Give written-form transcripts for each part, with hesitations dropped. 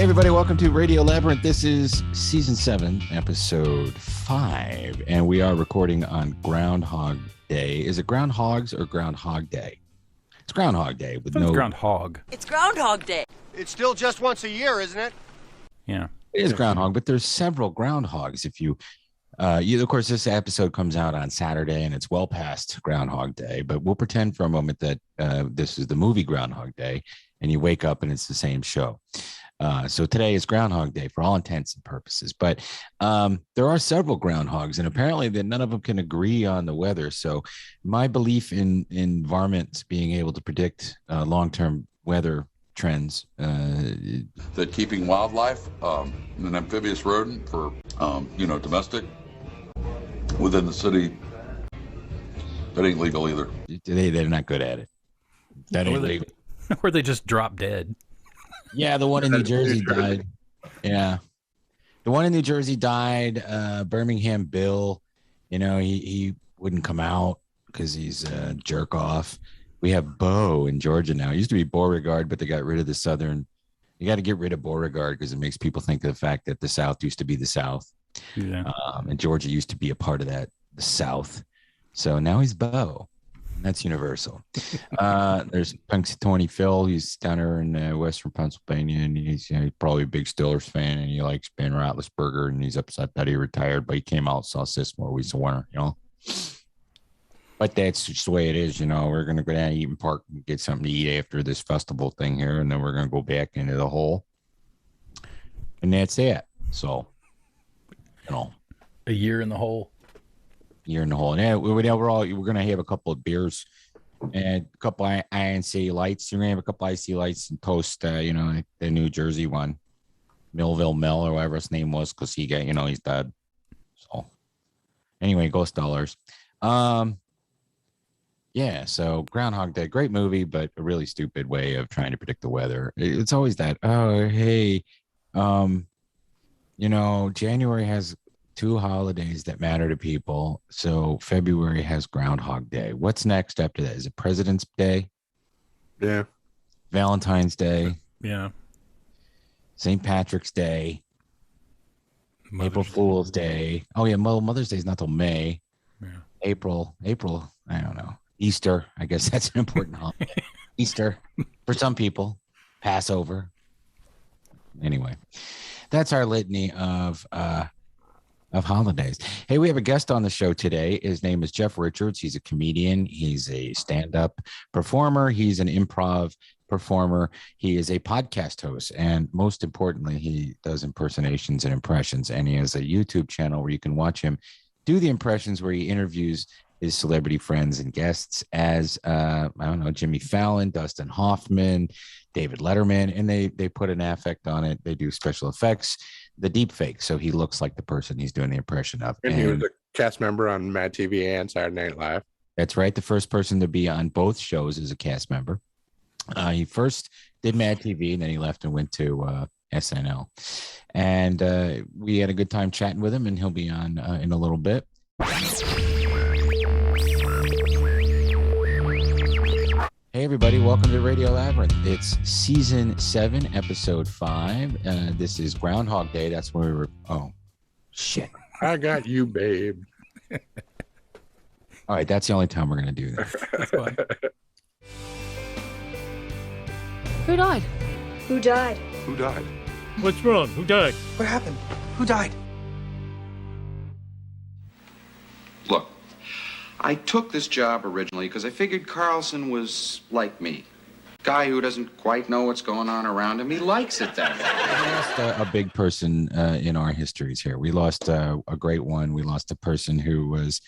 Hey everybody, welcome to Radio Labyrinth. This is season 7, episode 5, and we are recording on Ground Hog Day. Is it Ground Hogs or Ground Hog Day? It's Ground Hog Day with no Ground Hog. It's Ground Hog Day. It's still just once a year, isn't it? Yeah. It is Ground Hog, but there's several Ground Hogs. If you of course, this episode comes out on Saturday, and it's well past Ground Hog Day, but we'll pretend for a moment that this is the movie Ground Hog Day, and you wake up and it's the same show. So today is Groundhog Day for all intents and purposes, but there are several groundhogs, and apparently that none of them can agree on the weather. So my belief in varmints being able to predict long-term weather trends. That keeping wildlife, an amphibious rodent for, domestic within the city, that ain't legal either. They're not good at it. That ain't legal. Or they just drop dead. Yeah, the one in New Jersey died. Yeah. The one in New Jersey died. Birmingham Bill, he wouldn't come out because he's a jerk off. We have Bo in Georgia now. It used to be Beauregard, but they got rid of the Southern. You got to get rid of Beauregard because it makes people think of the fact that the South used to be the South. Yeah. And Georgia used to be a part of that, the South. So now he's Bo. That's universal. There's Punxsutawney Phil. He's down there in Western Pennsylvania, and he's probably a big Steelers fan, and he likes Ben Roethlisberger, and he's upset that he retired, but he came out and saw Sismore. He's a winner, But that's just the way it is, We're going to go down to Eaton Park and get something to eat after this festival thing here, and then we're going to go back into the hole. And that's it. So, A year in the hole. Year in the hole. And yeah, we're going to have a couple of beers and a couple of INC lights. You're going to have a couple of IC lights and toast, the New Jersey one, Millville Mel or whatever his name was, because he got, he's dead. So anyway, Ghost Dollars. Yeah, so Groundhog Day, great movie, but a really stupid way of trying to predict the weather. It's always that, January has 2 holidays that matter to people. So February has Groundhog Day. What's next after that? Is it President's Day? Yeah. Valentine's Day? Yeah. St. Patrick's Day? April Fool's Day? Oh, yeah, Mother's Day is not till May. Yeah. April, I don't know. Easter, I guess that's an important holiday. Easter, for some people. Passover. Anyway, that's our litany of holidays. Hey, we have a guest on the show today. His name is Jeff Richards. He's a comedian. He's a stand-up performer. He's an improv performer. He is a podcast host. And most importantly, he does impersonations and impressions. And he has a YouTube channel where you can watch him do the impressions, where he interviews his celebrity friends and guests as, Jimmy Fallon, Dustin Hoffman, David Letterman, and they put an affect on it. They do special effects, the deepfake, so he looks like the person he's doing the impression of. And he was a cast member on MADtv and Saturday Night Live. That's right. The first person to be on both shows is a cast member. He first did MADtv, and then he left and went to SNL. And we had a good time chatting with him, and he'll be on in a little bit. Hey everybody, welcome to Radio Labyrinth. It's season 7, episode 5. This is Groundhog Day. That's where we were. Oh, shit. I got you, babe. All right, that's the only time we're going to do that. That's fine. Who died? Who died? Who died? What's wrong? Who died? What happened? Who died? Look, I took this job originally because I figured Carlson was like me. Guy who doesn't quite know what's going on around him. He likes it that way. We lost a big person in our histories here. We lost a great one. We lost a person who was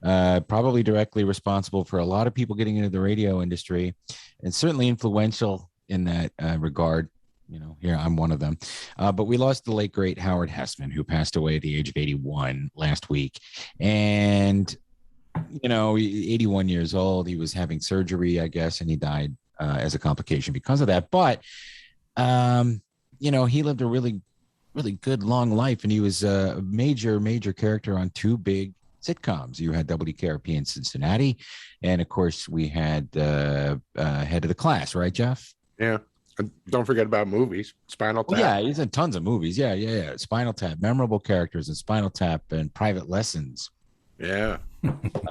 probably directly responsible for a lot of people getting into the radio industry, and certainly influential in that regard. Here I'm one of them. But we lost the late, great Howard Hesseman, who passed away at the age of 81 last week. And 81 years old. He was having surgery, I guess, and he died as a complication because of that. But, he lived a really, really good, long life, and he was a major, major character on 2 big sitcoms. You had WKRP in Cincinnati, and, of course, we had Head of the Class, right, Jeff? Yeah. And don't forget about movies. Spinal Tap. Well, yeah, he's in tons of movies. Yeah. Spinal Tap, memorable characters in Spinal Tap and Private Lessons. Yeah.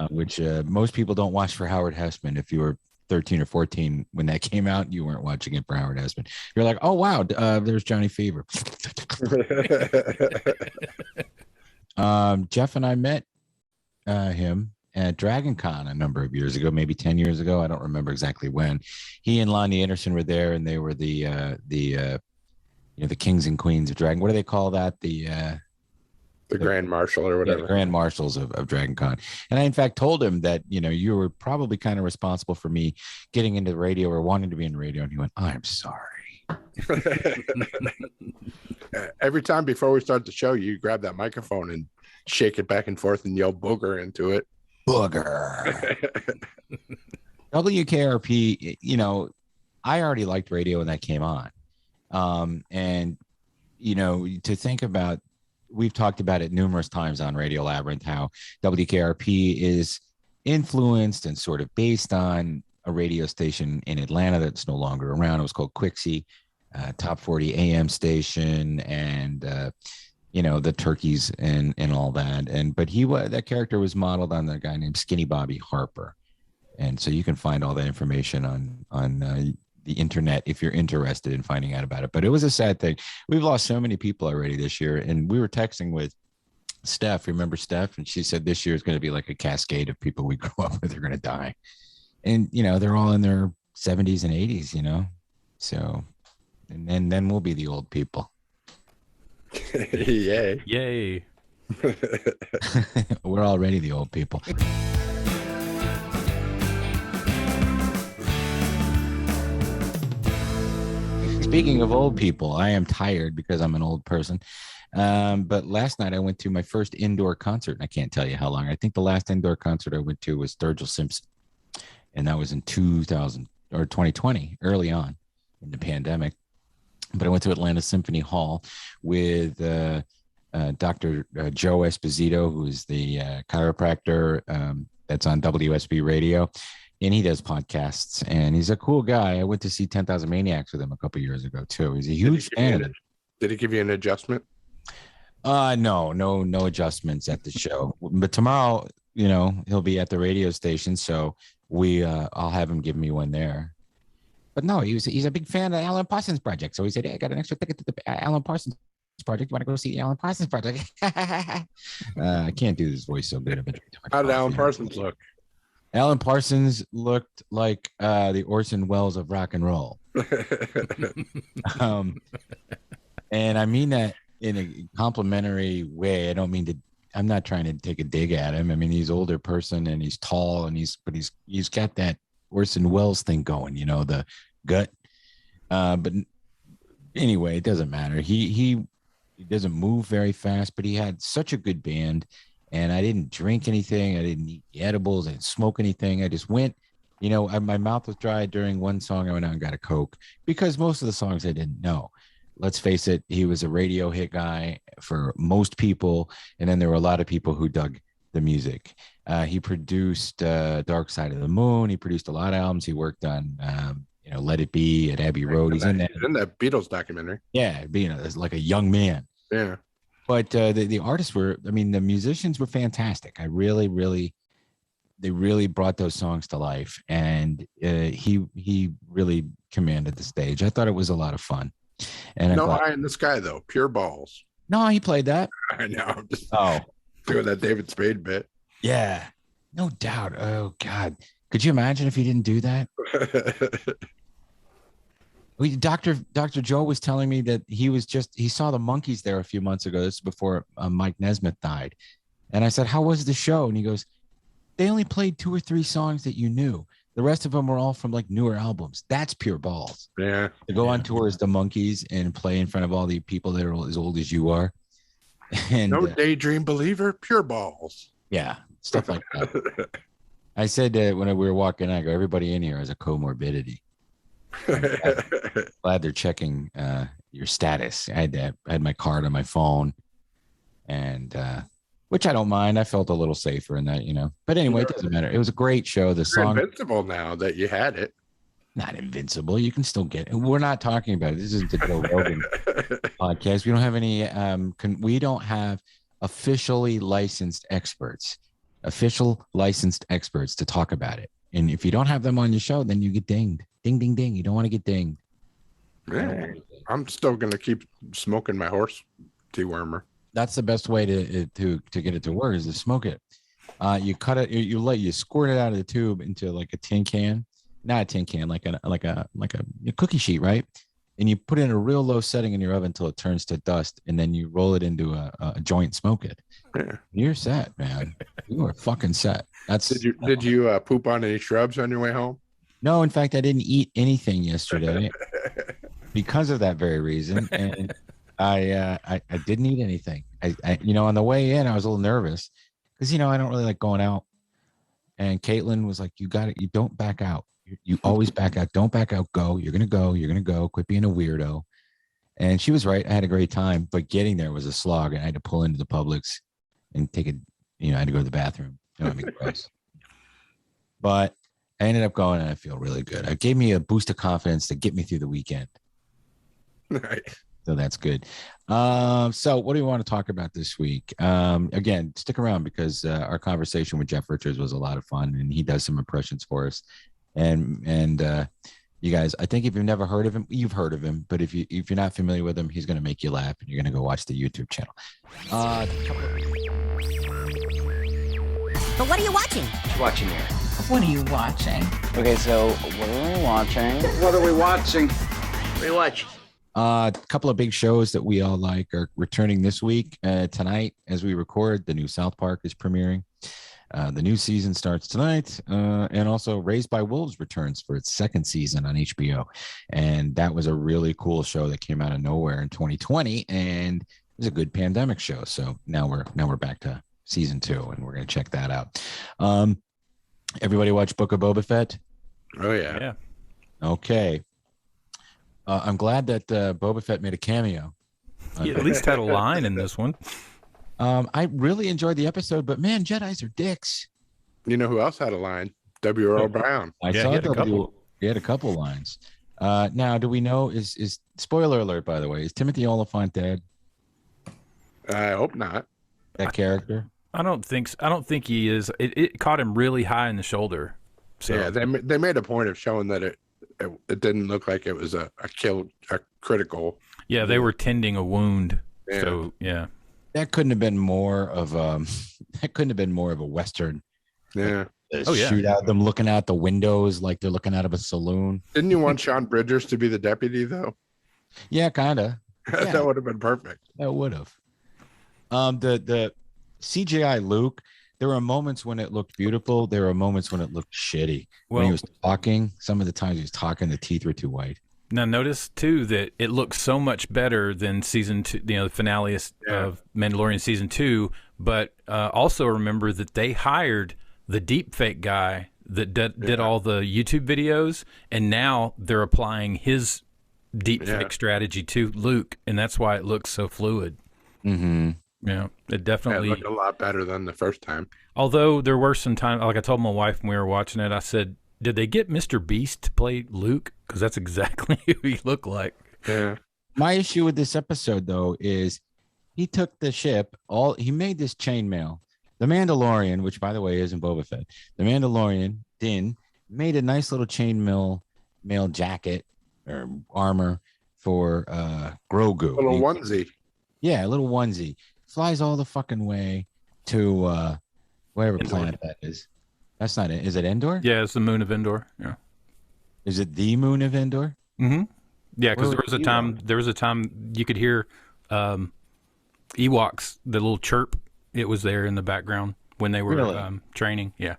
Which most people don't watch for Howard Hesseman. If you were 13 or 14 when that came out, you weren't watching it for Howard Hesseman. You're like, oh, wow, there's Johnny Fever. Jeff and I met him at Dragon Con a number of years ago, maybe 10 years ago. I don't remember exactly when. He and Lonnie Anderson were there, and they were the kings and queens of Dragon. What do they call that? The Grand Marshal or whatever. The Grand Marshals of Dragon Con. And I, in fact, told him that, you were probably kind of responsible for me getting into the radio or wanting to be in radio. And he went, I'm sorry. Every time before we start the show, you grab that microphone and shake it back and forth and yell booger into it. Booger. WKRP, I already liked radio when that came on. And, to think about, we've talked about it numerous times on Radio Labyrinth, how WKRP is influenced and sort of based on a radio station in Atlanta that's no longer around. It was called Quixie, top 40 AM station, and the turkeys and all that. But that character was modeled on the guy named Skinny Bobby Harper, and so you can find all that information on the internet if you're interested in finding out about it. But it was a sad thing. We've lost so many people already this year, and we were texting with Steph. Remember Steph? And she said this year is going to be like a cascade of people we grew up with are going to die, and they're all in their 70s and 80s. So, and then we'll be the old people. Yay. We're already the old people. Speaking of old people, I am tired because I'm an old person. But last night I went to my first indoor concert, and I can't tell you how long. I think the last indoor concert I went to was Sturgill Simpson, and that was in 2020, early on in the pandemic. But I went to Atlanta Symphony Hall with Dr. Joe Esposito, who is the chiropractor that's on WSB Radio. And he does podcasts, and he's a cool guy. I went to see 10,000 Maniacs with him a couple years ago, too. He's a huge fan. Did he give you an adjustment? No adjustments at the show. But tomorrow, he'll be at the radio station, so I'll have him give me one there. But no, he's a big fan of Alan Parsons Project. So he said, hey, I got an extra ticket to the Alan Parsons Project. You want to go see the Alan Parsons Project? I can't do this voice so good. How did Alan Parsons look? Alan Parsons looked like the Orson Welles of rock and roll. And I mean that in a complimentary way. I'm not trying to take a dig at him. I mean, he's an older person and he's tall and he's got that Orson Welles thing going, the gut. But anyway, it doesn't matter. He doesn't move very fast, but he had such a good band. And I didn't drink anything. I didn't eat edibles. I didn't smoke anything. I just went, my mouth was dry during one song. I went out and got a Coke because most of the songs I didn't know. Let's face it, he was a radio hit guy for most people. And then there were a lot of people who dug the music. He produced Dark Side of the Moon. He produced a lot of albums. He worked on, Let It Be at Abbey Road. He's in that Beatles documentary. Yeah, being like a young man. Yeah. But the artists the musicians were fantastic. They really brought those songs to life. And he really commanded the stage. I thought it was a lot of fun. And no eye in the sky, though. Pure balls. No, he played that. I know. I'm just doing that David Spade bit. Yeah, no doubt. Oh, God. Could you imagine if he didn't do that? Dr. Joe was telling me that he saw the Monkees there a few months ago. This is before Mike Nesmith died. And I said, how was the show? And he goes, they only played 2 or 3 songs that you knew. The rest of them were all from like newer albums. That's pure balls. Yeah. To go on tour as the Monkees and play in front of all the people that are as old as you are. And no daydream believer, pure balls. Yeah. Stuff like that. I said that when we were walking, I go, everybody in here has a comorbidity. Glad they're checking your status. I had my card on my phone, and which I don't mind. I felt a little safer in that, But anyway, it doesn't matter. It was a great show. The song invincible now that you had it. Not invincible. You can still get it. We're not talking about it. This isn't the Joe Rogan podcast. We don't have any we don't have official licensed experts to talk about it. And if you don't have them on your show, then you get dinged. Ding, ding, ding. You don't want to get dinged. Yeah. I'm still gonna keep smoking my horse dewormer. That's the best way to get it to work is to smoke it. You cut it, you squirt it out of the tube into like a tin can. Not a tin can, like a cookie sheet, right? And you put it in a real low setting in your oven until it turns to dust, and then you roll it into a joint and smoke it. Yeah. You're set, man. You are fucking set. Did you poop on any shrubs on your way home? No, in fact, I didn't eat anything yesterday because of that very reason, and I didn't eat anything. I on the way in, I was a little nervous because I don't really like going out, and Caitlin was like, "You got it. You don't back out. You always back out. Don't back out. Go. You're gonna go. You're gonna go. Quit being a weirdo." And she was right. I had a great time, but getting there was a slog, and I had to pull into the Publix and take I had to go to the bathroom. Gross. But I ended up going, and I feel really good. It gave me a boost of confidence to get me through the weekend. Right. So that's good. So what do you want to talk about this week? Again, stick around because our conversation with Jeff Richards was a lot of fun, and he does some impressions for us. And you guys, I think if you've never heard of him, you've heard of him. But if you're not familiar with him, he's going to make you laugh, and you're going to go watch the YouTube channel. But what are you watching? Watching here. What are you watching? Okay, so what are we watching? What are we watching? What are you watching? A couple of big shows that we all like are returning this week. Tonight, as we record, the new South Park is premiering. The new season starts tonight, and also Raised by Wolves returns for its second season on HBO. And that was a really cool show that came out of nowhere in 2020, and it was a good pandemic show. So now we're back to season 2, and we're going to check that out. Everybody watch Book of Boba Fett? Oh, yeah. Yeah. Okay. I'm glad that Boba Fett made a cameo. He at least had a line in this one. I really enjoyed the episode, but man, Jedis are dicks. You know who else had a line? W. Earl Brown. I saw he had a couple lines. Now, do we know, is spoiler alert, by the way, is Timothy Oliphant dead? I hope not. That character? I don't think he is. It caught him really high in the shoulder. So. Yeah, they made a point of showing that it didn't look like it was a critical. Yeah, they were tending a wound. Yeah. So yeah, that couldn't have been more of a Western. Yeah. Shoot out them looking out the windows like they're looking out of a saloon. Didn't you want Sean Bridgers to be the deputy though? Yeah, kind of. Yeah. That would have been perfect. That would have. The CGI Luke, there were moments when it looked beautiful. There were moments when it looked shitty. When he was talking, some of the times he was talking, the teeth were too white. Now, notice, too, that it looks so much better than season 2, the finale of Mandalorian season 2. But also remember that they hired the deepfake guy that did all the YouTube videos, and now they're applying his deepfake strategy to Luke, and that's why it looks so fluid. Mm-hmm. Yeah, it definitely looked a lot better than the first time. Although there were some times, like I told my wife when we were watching it, I said, did they get Mr. Beast to play Luke? Because that's exactly who he looked like. Yeah. My issue with this episode, though, is he took the ship, he made this chainmail. The Mandalorian, which, by the way, isn't Boba Fett, the Mandalorian, Din, made a nice little chainmail jacket or armor for Grogu. A little onesie. Yeah, a little onesie. Flies all the fucking way to whatever planet that is. That's not it. Is it Endor? Yeah, it's the moon of Endor. Yeah. Is it the moon of Endor? Mm-hmm. Yeah, because there was a time you could hear Ewoks, the little chirp. It was there in the background when they were training. Yeah.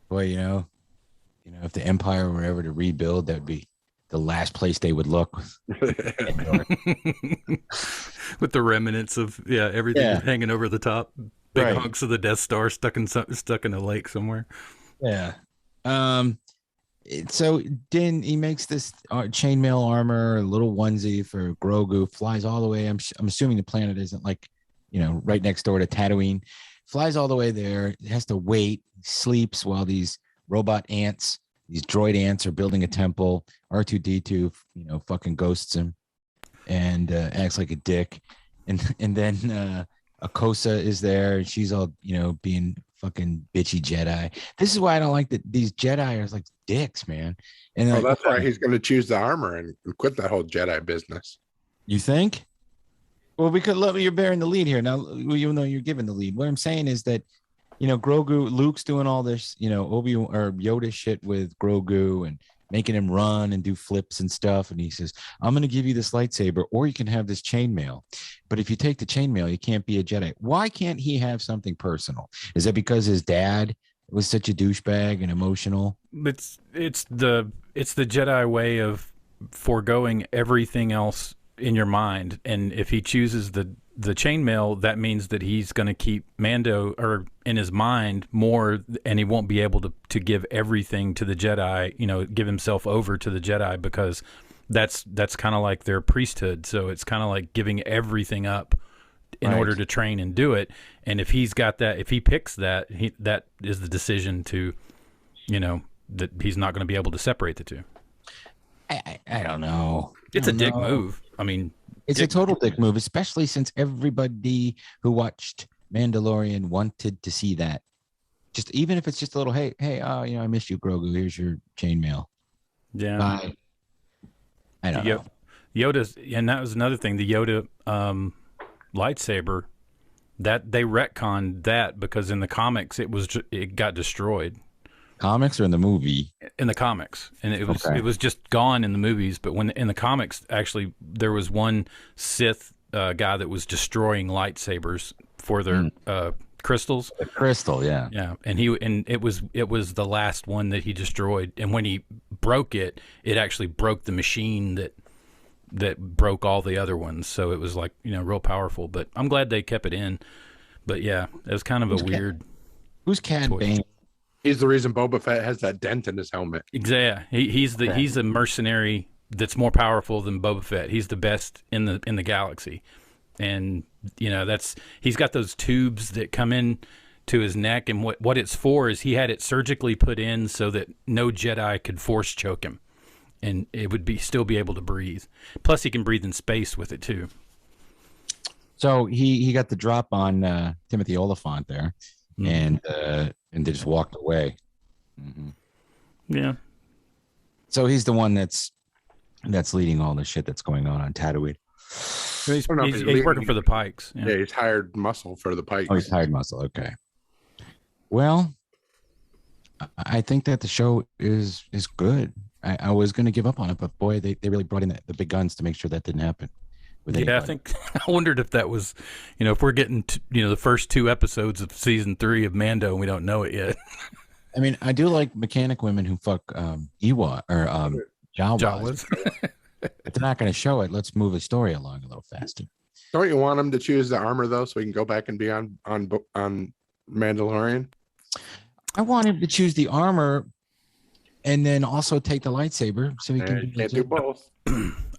Boy, if the Empire were ever to rebuild, that would be the last place they would look. With the remnants of everything hanging over the top. Big hunks of the Death Star stuck in a lake somewhere. Yeah. So Din, he makes this chainmail armor, a little onesie for Grogu, flies all the way. I'm assuming the planet isn't right next door to Tatooine. Flies all the way there. Has to wait, sleeps while these robot ants these droid ants are building a temple. R2D2, fucking ghosts him and acts like a dick. And then Akosa is there, and she's all, being fucking bitchy Jedi. This is why I don't like that these Jedi are like dicks, man. And that's why he's going to choose the armor and quit that whole Jedi business. You think? Well, because you're bearing the lead here now, even though you're giving the lead. What I'm saying is that, Grogu, Luke's doing all this, Obi-Wan or Yoda shit with Grogu and making him run and do flips and stuff. And he says, I'm going to give you this lightsaber, or you can have this chainmail. But if you take the chainmail, you can't be a Jedi. Why can't he have something personal? Is that because his dad was such a douchebag and emotional? It's the Jedi way of foregoing everything else in your mind. And if he chooses the chainmail, that means that he's going to keep Mando or in his mind more, and he won't be able to give everything to the Jedi, give himself over to the Jedi, because that's kind of like their priesthood. So it's kind of like giving everything up in order to train and do it. And if he's got that, if he picks that, that is the decision to, that he's not going to be able to separate the two. I don't know. It's a dick move. I mean, it's a total dick move, especially since everybody who watched Mandalorian wanted to see that. Just even if it's just a little, hey, I missed you, Grogu. Here's your chainmail. Yeah. Bye. I don't know. Yoda's, and that was another thing. The Yoda lightsaber, that they retconned that because in the comics it got destroyed. Comics or in the movie? In the comics, and it was just gone in the movies. But when in the comics, actually, there was one Sith guy that was destroying lightsabers for their crystals. A crystal, yeah, and it was the last one that he destroyed. And when he broke it, it actually broke the machine that broke all the other ones. So it was like real powerful. But I'm glad they kept it in. But yeah, it was kind of a weird. Who's Cad choice. Bane? He's the reason Boba Fett has that dent in his helmet. Exactly. He's a mercenary that's more powerful than Boba Fett. He's the best in the galaxy, and he's got those tubes that come in to his neck, and what it's for is he had it surgically put in so that no Jedi could force choke him, and it would still be able to breathe. Plus, he can breathe in space with it too. So he got the drop on Timothy Oliphant there. And they just walked away. Mm-hmm. Yeah. So he's the one that's leading all the shit that's going on Tatooine. He's working for the Pikes. Yeah, he's hired muscle for the Pikes. Oh, he's hired muscle. Okay. Well, I think that the show is good. I was going to give up on it, but boy, they really brought in the big guns to make sure that didn't happen. I think I wondered if that was, if we're getting the first 2 episodes of season 3 of Mando and we don't know it yet. I mean, I do like mechanic women who fuck Ewa or Jawas. If they're not going to show it, let's move the story along a little faster. Don't you want him to choose the armor though, so we can go back and be on Mandalorian? I want him to choose the armor, and then also take the lightsaber, so he can do both.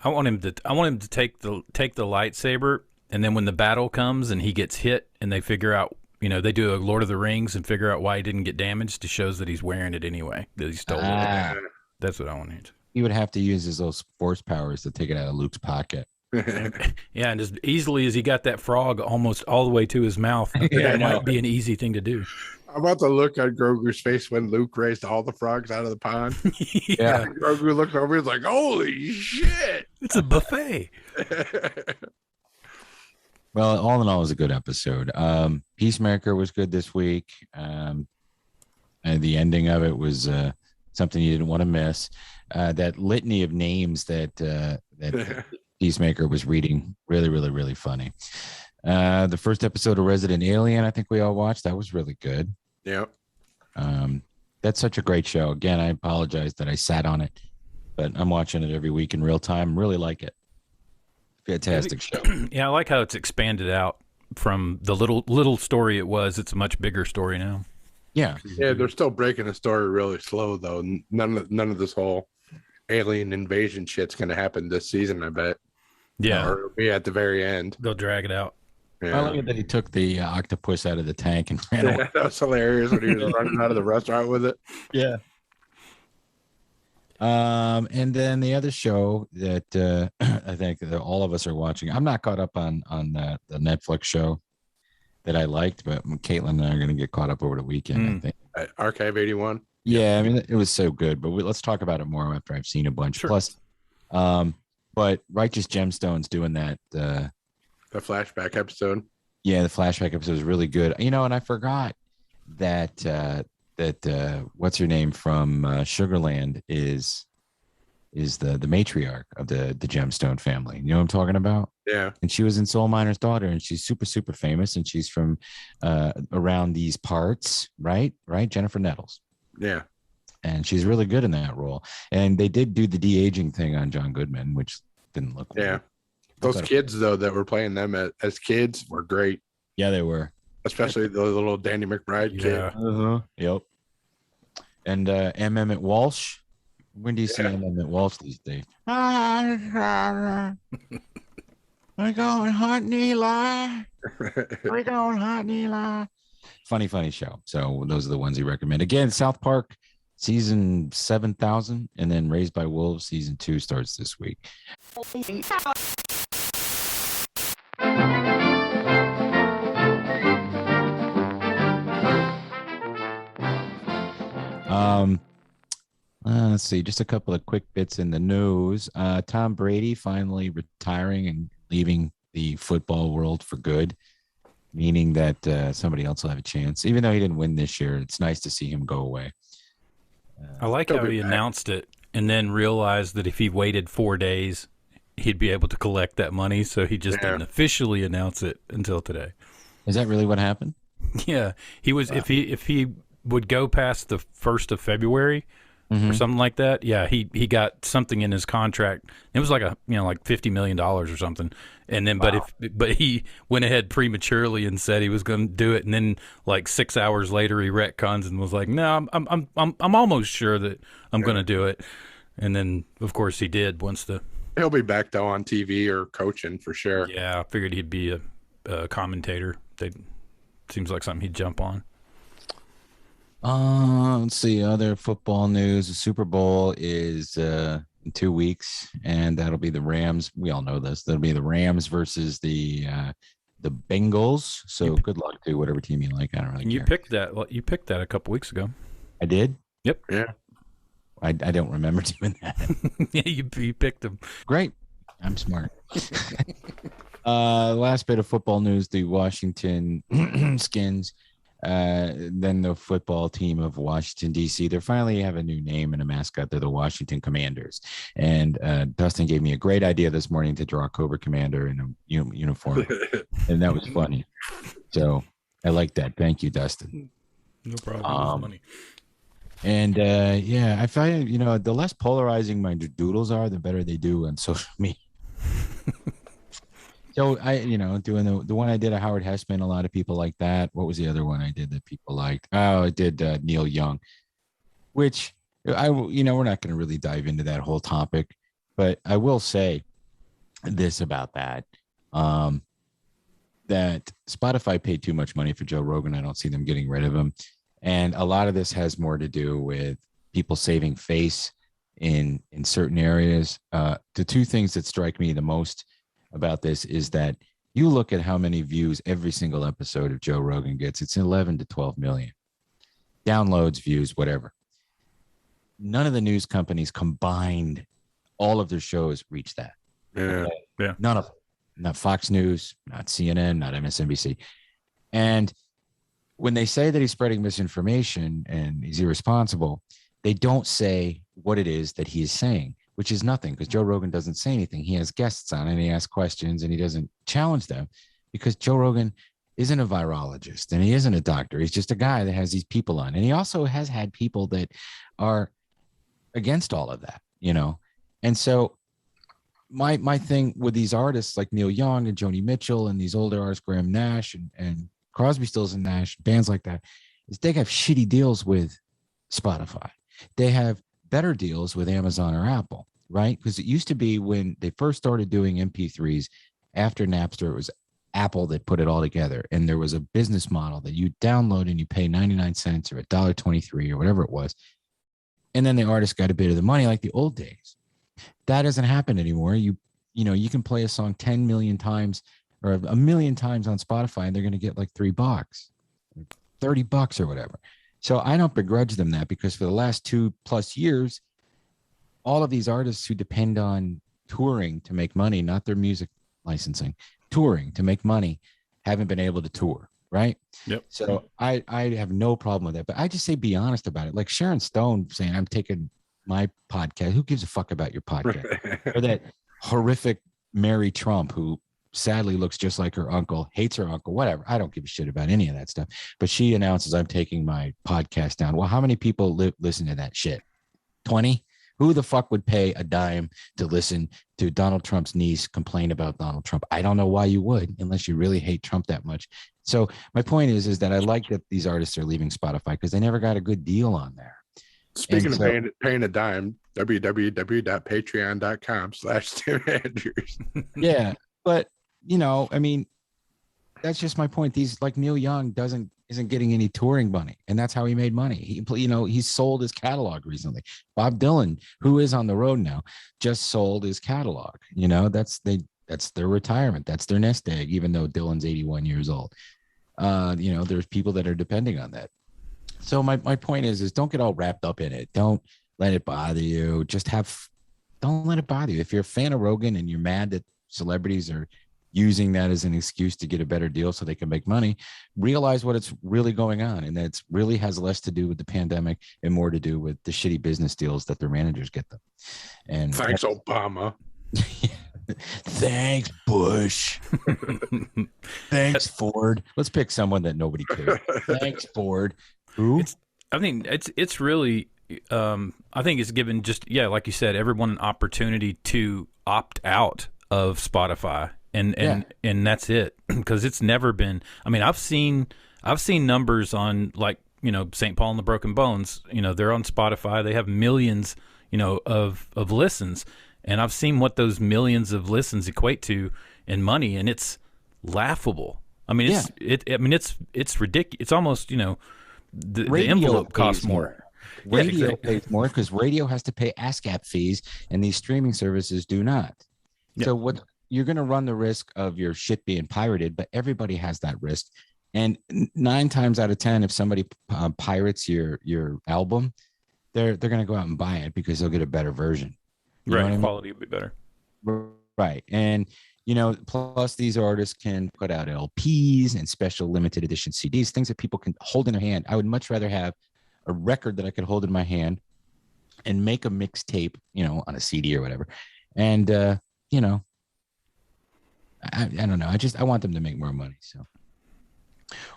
I want him to take the lightsaber, and then when the battle comes and he gets hit, and they figure out, they do a Lord of the Rings and figure out why he didn't get damaged, it shows that he's wearing it anyway, that he stole it. That's what I want him to. He would have to use those force powers to take it out of Luke's pocket. Yeah, and as easily as he got that frog almost all the way to his mouth, that might be an easy thing to do. How about the look on Grogu's face when Luke raised all the frogs out of the pond? Yeah. Grogu looked over, he's like, holy shit. It's a buffet. Well, all in all, it was a good episode. Peacemaker was good this week. And the ending of it was something you didn't want to miss. That litany of names that Peacemaker was reading, really, really, really funny. The first episode of Resident Alien, I think we all watched. That was really good. Yeah. That's such a great show. Again, I apologize that I sat on it, but I'm watching it every week in real time. Really like it. Fantastic show. Yeah, I like how it's expanded out from the little story it was. It's a much bigger story now. Yeah. Yeah, they're still breaking the story really slow though. None of this whole alien invasion shit's gonna happen this season, I bet. Yeah. Or it'll be at the very end. They'll drag it out. Yeah. I like that he took the octopus out of the tank and ran away. That was hilarious when he was running out of the restaurant with it. Yeah. And then the other show that I think that all of us are watching. I'm not caught up on the Netflix show that I liked, but Caitlin and I are going to get caught up over the weekend. I think Archive 81. Yeah, I mean it was so good, but let's talk about it more after I've seen a bunch. Sure. Plus, but Righteous Gemstones doing that. The flashback episode. Yeah, the flashback episode was really good. And I forgot that what's her name from Sugarland is the matriarch of the Gemstone family. You know what I'm talking about? Yeah. And she was in Soul Miner's Daughter, and she's super, super famous, and she's from around these parts, right? Jennifer Nettles. Yeah. And she's really good in that role. And they did do the de-aging thing on John Goodman, which didn't look yeah. weird. Those kids, though, that were playing them as kids were great. Yeah, they were. Especially the little Danny McBride kid. Uh-huh. Yep. And M. Emmett Walsh. When do you see M. Emmett Walsh these days? We're going hunting, Eli. We're going hunting, Eli. Funny show. So those are the ones you recommend. Again, South Park season 7,000, and then Raised by Wolves season 2 starts this week. Let's see, just a couple of quick bits in the news. Tom Brady finally retiring and leaving the football world for good, meaning that somebody else will have a chance. Even though he didn't win this year, it's nice to see him go away. I like how he announced it and then realized that if he waited 4 days, he'd be able to collect that money. So he just didn't officially announce it until today. Is that really what happened? Yeah, he was. Wow. If he would go past the 1st of February or something like that, yeah, he got something in his contract. It was like like $50 million or something. And then, but he went ahead prematurely and said he was going to do it, and then like 6 hours later he retcons and was like, "No, I'm almost sure that I'm going to do it." And then, of course, he did. He'll be back though on TV or coaching for sure. Yeah, I figured he'd be a commentator. Seems like something he'd jump on. Let's see, other football news. The Super Bowl is in 2 weeks, and that'll be the Rams. We all know this. That'll be the Rams versus the Bengals. So good luck to whatever team you like. I don't really care. You picked that a couple weeks ago. I did? Yep. Yeah. I don't remember doing that. Yeah, you picked them. Great. I'm smart. Last bit of football news, the Washington Skins, then the football team of Washington, D.C. They finally have a new name and a mascot. They're the Washington Commanders. And Dustin gave me a great idea this morning to draw a Cobra Commander in a uniform. And that was funny. So I like that. Thank you, Dustin. No problem. Funny. And I find, the less polarizing my doodles are, the better they do on social media. So I, doing the one I did a Howard Hesseman, a lot of people like that. What was the other one I did that people liked? Oh, I did Neil Young, which we're not going to really dive into that whole topic, but I will say this about that, that Spotify paid too much money for Joe Rogan. I don't see them getting rid of him. And a lot of this has more to do with people saving face in certain areas. The two things that strike me the most about this is that you look at how many views every single episode of Joe Rogan gets. It's 11 to 12 million downloads, views, whatever. None of the news companies combined, all of their shows reach that. Yeah. Yeah. None of them. Not Fox News, not CNN, not MSNBC. And when they say that he's spreading misinformation and he's irresponsible, they don't say what it is that he is saying, which is nothing, because Joe Rogan doesn't say anything. He has guests on and he asks questions and he doesn't challenge them, because Joe Rogan isn't a virologist and he isn't a doctor. He's just a guy that has these people on. And he also has had people that are against all of that, And so my thing with these artists like Neil Young and Joni Mitchell and these older artists, Graham Nash and Crosby, Stills and Nash, bands like that, is they have shitty deals with Spotify. They have better deals with Amazon or Apple, right? Because it used to be when they first started doing MP3s after Napster, it was Apple that put it all together. And there was a business model that you download and you pay 99 cents or $1.23 or whatever it was. and then the artist got a bit of the money like the old days. That doesn't happen anymore. You can play a song 10 million times or a million times on Spotify and they're going to get like $3, $30 or whatever. So I don't begrudge them that, because for the last 2+ years, all of these artists who depend on touring to make money, not their music licensing, touring to make money, haven't been able to tour. Right. Yep. So I have no problem with that, but I just say, be honest about it. Like Sharon Stone saying, I'm taking my podcast. Who gives a fuck about your podcast? Or that horrific Mary Trump, who sadly looks just like her uncle, hates her uncle, whatever. I don't give a shit about any of that stuff. But she announces, I'm taking my podcast down. Well, how many people listen to that shit? 20? Who the fuck would pay a dime to listen to Donald Trump's niece complain about Donald Trump? I don't know why you would, unless you really hate Trump that much. So my point is that I like that these artists are leaving Spotify because they never got a good deal on there. Speaking of paying a dime, www.patreon.com/Tim Andrews. Yeah, but I mean, that's just my point. These, like Neil Young isn't getting any touring money, and that's how he made money. He's sold his catalog recently. Bob Dylan, who is on the road now, just sold his catalog. That's their retirement. That's their nest egg, even though Dylan's 81 years old. There's people that are depending on that. So my point is don't get all wrapped up in it. Don't let it bother you. Don't let it bother you. If you're a fan of Rogan and you're mad that celebrities are using that as an excuse to get a better deal so they can make money, realize what it's really going on. And that really has less to do with the pandemic and more to do with the shitty business deals that their managers get them. And thanks, Obama. Thanks, Bush. Thanks, Ford. Let's pick someone that nobody cares. Thanks, Ford. Who? It's really, I think it's given like you said, everyone an opportunity to opt out of Spotify. And that's it, because it's never been. I mean, I've seen numbers on, like, St. Paul and the Broken Bones. They're on Spotify. They have millions, of listens, and I've seen what those millions of listens equate to in money, and it's laughable. I mean, it's ridiculous. It's almost the envelope costs more. Radio pays more because radio has to pay ASCAP fees, and these streaming services do not. Yep. So what? You're going to run the risk of your shit being pirated, but everybody has that risk. And 9 times out of 10, if somebody pirates your album, they're going to go out and buy it because they'll get a better version. Right. Quality will be better. Right. And, plus these artists can put out LPs and special limited edition CDs, things that people can hold in their hand. I would much rather have a record that I could hold in my hand and make a mixtape, on a CD or whatever. And, I don't know. I want them to make more money. So,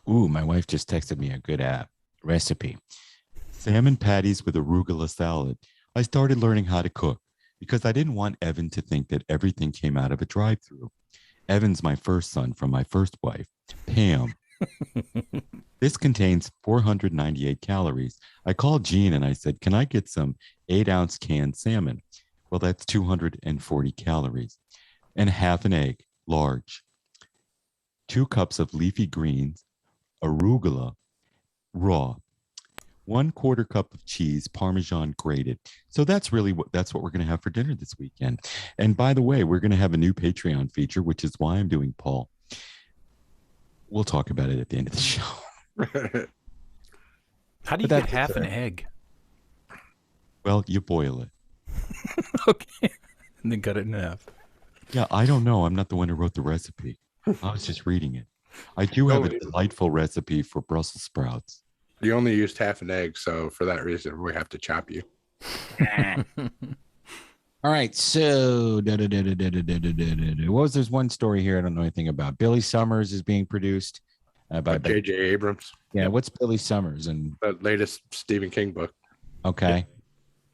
my wife just texted me a good recipe. Salmon patties with arugula salad. I started learning how to cook because I didn't want Evan to think that everything came out of a drive-thru. Evan's my first son from my first wife, Pam. This contains 498 calories. I called Gene and I said, can I get some 8-ounce canned salmon? Well, that's 240 calories. And half an egg. Large. 2 cups of leafy greens, arugula, raw. 1/4 cup of cheese, Parmesan grated. So that's what we're going to have for dinner this weekend. And by the way, we're going to have a new Patreon feature, which is why I'm doing Paul. We'll talk about it at the end of the show. How do you get half an egg? Well, you boil it. Okay. And then cut it in half. Yeah, I don't know. I'm not the one who wrote the recipe. I was just reading it. I do have a delightful recipe for Brussels sprouts. You only used half an egg, so for that reason, we have to chop you. All right, so there's one story here I don't know anything about. Billy Summers is being produced by J.J. Abrams. Yeah, what's Billy Summers and the latest Stephen King book? Okay,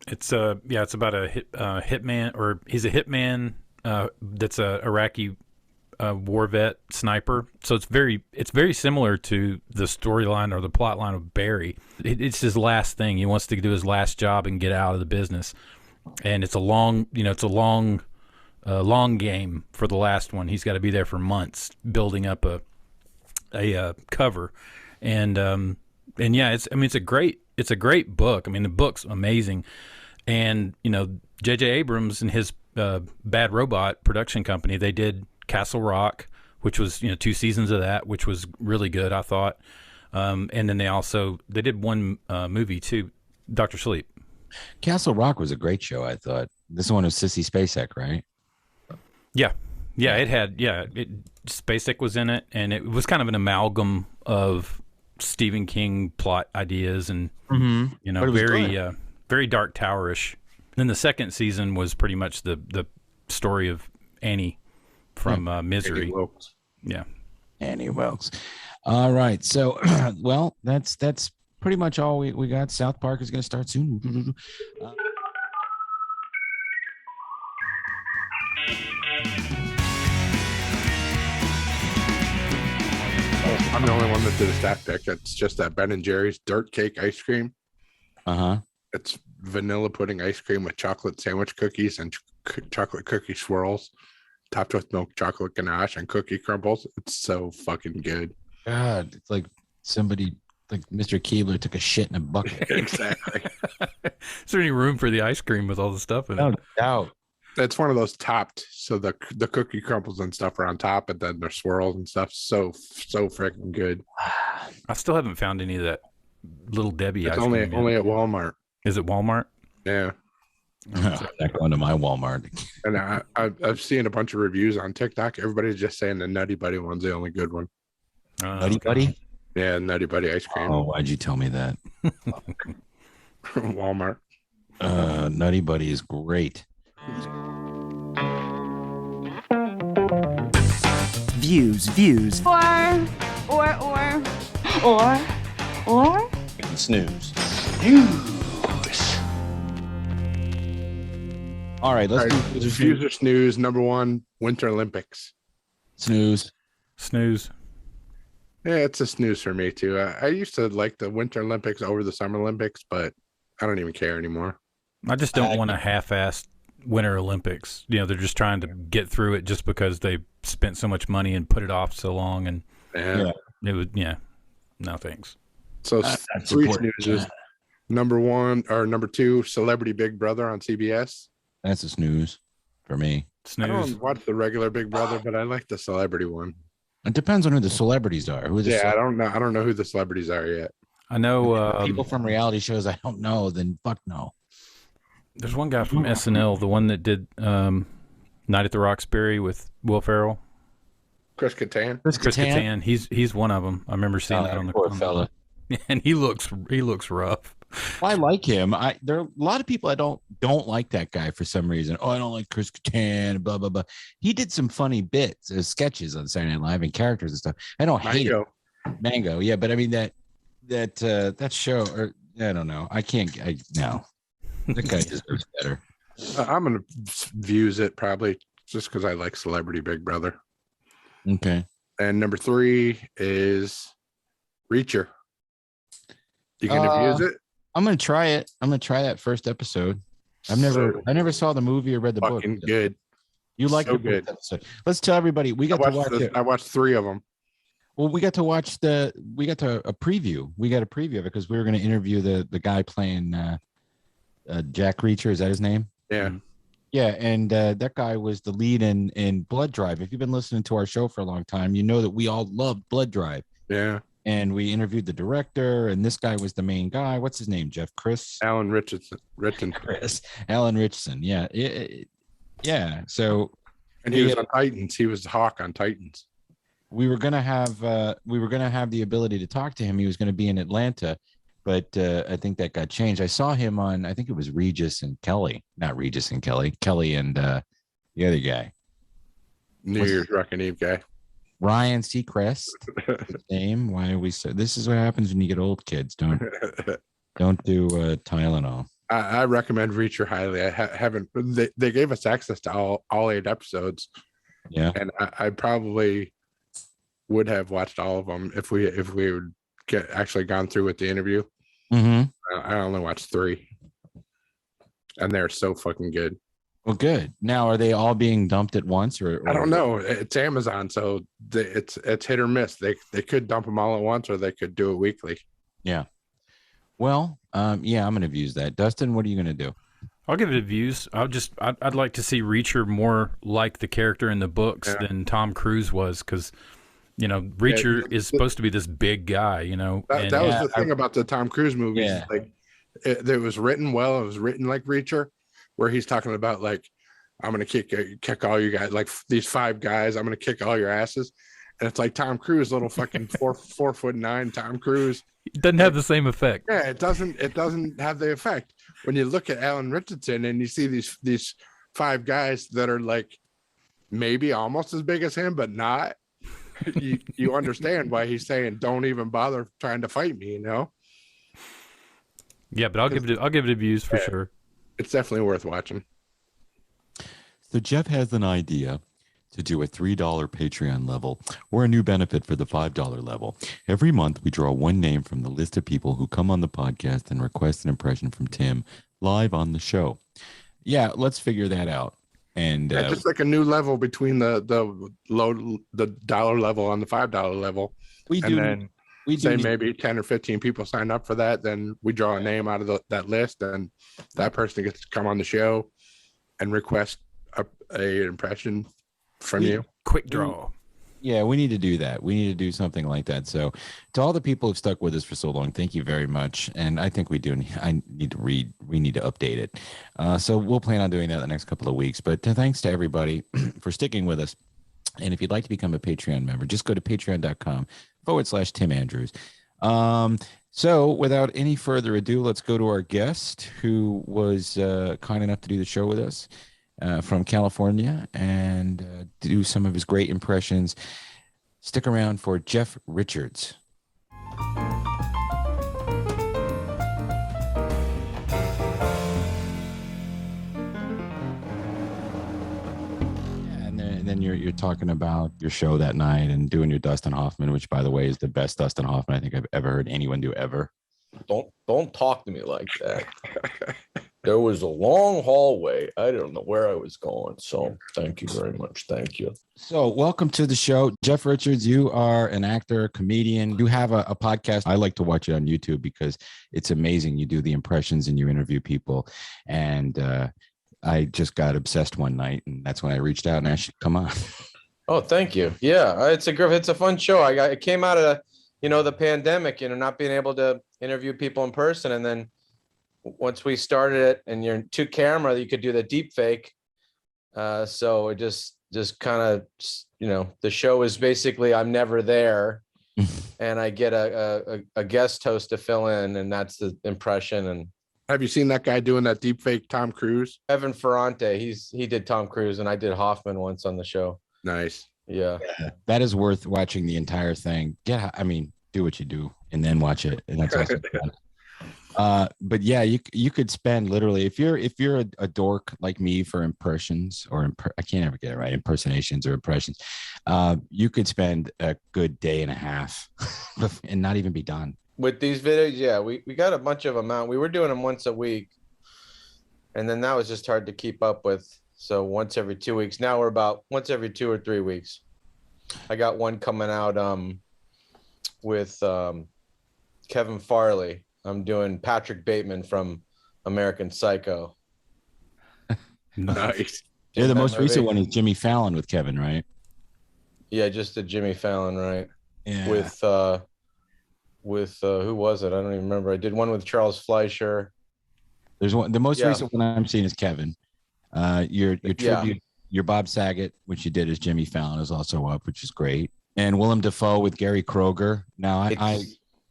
it's about a hitman, or he's a hitman. That's a Iraqi war vet sniper. So it's very similar to the storyline or the plot line of Barry. It's his last thing. He wants to do his last job and get out of the business. And it's a long game for the last one. He's got to be there for months building up a cover. And yeah, it's a great it's a great book. I mean, the book's amazing, and J.J. Abrams and his Bad Robot production company, they did Castle Rock, which was 2 seasons of that, which was really good, I thought. And then they did one movie too, Dr. Sleep. Castle Rock was a great show, I thought. This one was Sissy Spacek, right? Yeah, it had Spacek was in it, and it was kind of an amalgam of Stephen King plot ideas and very Dark Towerish. Then the second season was pretty much the story of Annie from Misery. Annie Wilkes. Yeah, Annie Wilkes. All right, so well, that's pretty much all we got. South Park is going to start soon. I'm the only one that did a stat pick. It's just that Ben and Jerry's dirt cake ice cream. It's vanilla pudding ice cream with chocolate sandwich cookies and chocolate cookie swirls, topped with milk chocolate ganache and cookie crumbles. It's so fucking good. God, it's like somebody, like Mr. Keebler, took a shit in a bucket. Exactly. Is there any room for the ice cream with all the stuff in it? No doubt. It's one of those topped, so the cookie crumbles and stuff are on top, and then there's swirls and stuff. So freaking good. I still haven't found any of that Little Debbie It's ice only cream. only at Walmart. Is it Walmart? Yeah. I'm not going to my Walmart. And I've seen a bunch of reviews on TikTok. Everybody's just saying the Nutty Buddy one's the only good one. Nutty Buddy? Yeah, Nutty Buddy ice cream. Oh, why'd you tell me that? Walmart. Nutty Buddy is great. Views. Or. Snooze. All right, let's do Views or snooze. Number 1, Winter Olympics. Snooze. Yeah, it's a snooze for me too. I used to like the Winter Olympics over the Summer Olympics, but I don't even care anymore. I just don't want a half-assed Winter Olympics. They're just trying to get through it just because they spent so much money and put it off so long, and it would no thanks. So 3 snoozes. Number 1 or number 2, Celebrity Big Brother on CBS. That's a snooze for me. I don't watch the regular Big Brother, but I like the celebrity one. It depends on who the celebrities are. I don't know. I don't know who the celebrities are yet. I know people from reality shows. I don't know. Then fuck no. There's one guy from SNL, the one that did Night at the Roxbury with Will Ferrell. Chris Kattan. Chris Kattan. He's one of them. I remember seeing that on the poor fella. And he looks rough. I like him. There are a lot of people I don't like that guy for some reason. Oh, I don't like Chris Kattan. Blah blah blah. He did some funny bits, sketches on Saturday Night Live and characters and stuff. I don't hate it. Mango. Yeah, but I mean that show. Or I don't know. I can't. No. That guy deserves better. I'm gonna views it probably just because I like Celebrity Big Brother. Okay. And number 3 is Reacher. You gonna views it? I'm gonna try it. I'm gonna try that first episode. I never saw the movie or read the book. Fucking good. You like the good episode? Let's tell everybody we got to watch it. I watched 3 of them. Well, we got to watch a preview. We got a preview of it because we were going to interview the guy playing Jack Reacher. Is that his name? Yeah. Yeah, and that guy was the lead in Blood Drive. If you've been listening to our show for a long time, you know that we all loved Blood Drive. Yeah. And we interviewed the director, and this guy was the main guy. What's his name? Jeff? Chris? Alan Richardson. Chris. Alan Richardson. Yeah. Yeah. So. And he was on Titans. He was Hawk on Titans. We were gonna have the ability to talk to him. He was going to be in Atlanta, but I think that got changed. I saw him on, I think it was Regis and Kelly, not Regis and Kelly, Kelly and the other guy, New Year's Rockin' Eve guy, Ryan Seacrest. His name. Why are we so? This is what happens when you get old, kids. Don't do Tylenol. I recommend Reacher highly. I haven't. They gave us access to all 8 episodes. Yeah, and I probably would have watched all of them if we would actually gone through with the interview. Mm-hmm. I only watched 3, and they're so fucking good. Well, good. Now, are they all being dumped at once, or I don't know? It's Amazon, so it's hit or miss. They could dump them all at once, or they could do it weekly. Yeah. Well, yeah, I'm going to use that. Dustin, what are you going to do? I'll give it a views. I'd like to see Reacher more like the character in the books than Tom Cruise was, because Reacher is supposed to be this big guy. That was the thing about the Tom Cruise movies. Yeah. Like it was written well. It was written like Reacher, where he's talking about like, I'm gonna kick all you guys, like these 5 guys. I'm gonna kick all your asses, and it's like Tom Cruise, little fucking 4'9" Tom Cruise. It doesn't have the same effect. Yeah, it doesn't have the effect. When you look at Alan Richardson and you see these 5 guys that are like maybe almost as big as him, but not, you understand why he's saying don't even bother trying to fight me, Yeah, but I'll give it a views for sure. It's definitely worth watching. So Jeff has an idea to do a $3 Patreon level or a new benefit for the $5 level. Every month, we draw one name from the list of people who come on the podcast and request an impression from Tim live on the show. Yeah, let's figure that out. And just like a new level between the dollar level and the $5 level. We say maybe 10 or 15 people sign up for that. Then we draw a name out of that list, and that person gets to come on the show and request a impression from you. Quick draw. Yeah, we need to do that. We need to do something like that. So to all the people who've stuck with us for so long, thank you very much. And I think we need to update it. So we'll plan on doing that the next couple of weeks. But thanks to everybody for sticking with us. And if you'd like to become a Patreon member, just go to patreon.com/Tim Andrews. So without any further ado, let's go to our guest who was kind enough to do the show with us. From California, and do some of his great impressions. Stick around for Jeff Richards. And then you're talking about your show that night and doing your Dustin Hoffman, which, by the way, is the best Dustin Hoffman I think I've ever heard anyone do ever. Don't talk to me like that. There was a long hallway. I don't know where I was going. So thank you very much. Thank you. So welcome to the show. Jeff Richards, you are an actor, comedian. You have a podcast. I like to watch it on YouTube because it's amazing. You do the impressions and you interview people. And I just got obsessed one night, and that's when I reached out and asked you to come on. Oh, thank you. Yeah, it's a fun show. I came out of the pandemic, not being able to interview people in person. And then once we started it and you're to camera, you could do the deep fake. So it just kind of, the show is basically, I'm never there and I get a guest host to fill in, and that's the impression. And have you seen that guy doing that deep fake Tom Cruise? Evan Ferrante. He did Tom Cruise, and I did Hoffman once on the show. Nice. Yeah. That is worth watching the entire thing. Yeah. I mean, do what you do and then watch it. And that's also fun. But yeah, you could spend literally, if you're a dork like me for impressions I can't ever get it right, impersonations or impressions, you could spend a good day and a half and not even be done with these videos. Yeah, we got a bunch of them out. We were doing them once a week, and then that was just hard to keep up with. So once every 2 weeks. Now we're about once every 2 or 3 weeks. I got one coming out with Kevin Farley. I'm doing Patrick Bateman from American Psycho. Nice. Yeah, the most recent one is Jimmy Fallon with Kevin, right? Yeah, just a Jimmy Fallon, right? Yeah. With who was it? I don't even remember. I did one with Charles Fleischer. There's one. The most recent one I'm seeing is Kevin. Your tribute, your Bob Saget, which you did as Jimmy Fallon, is also up, which is great. And Willem Dafoe with Gary Kroger. Now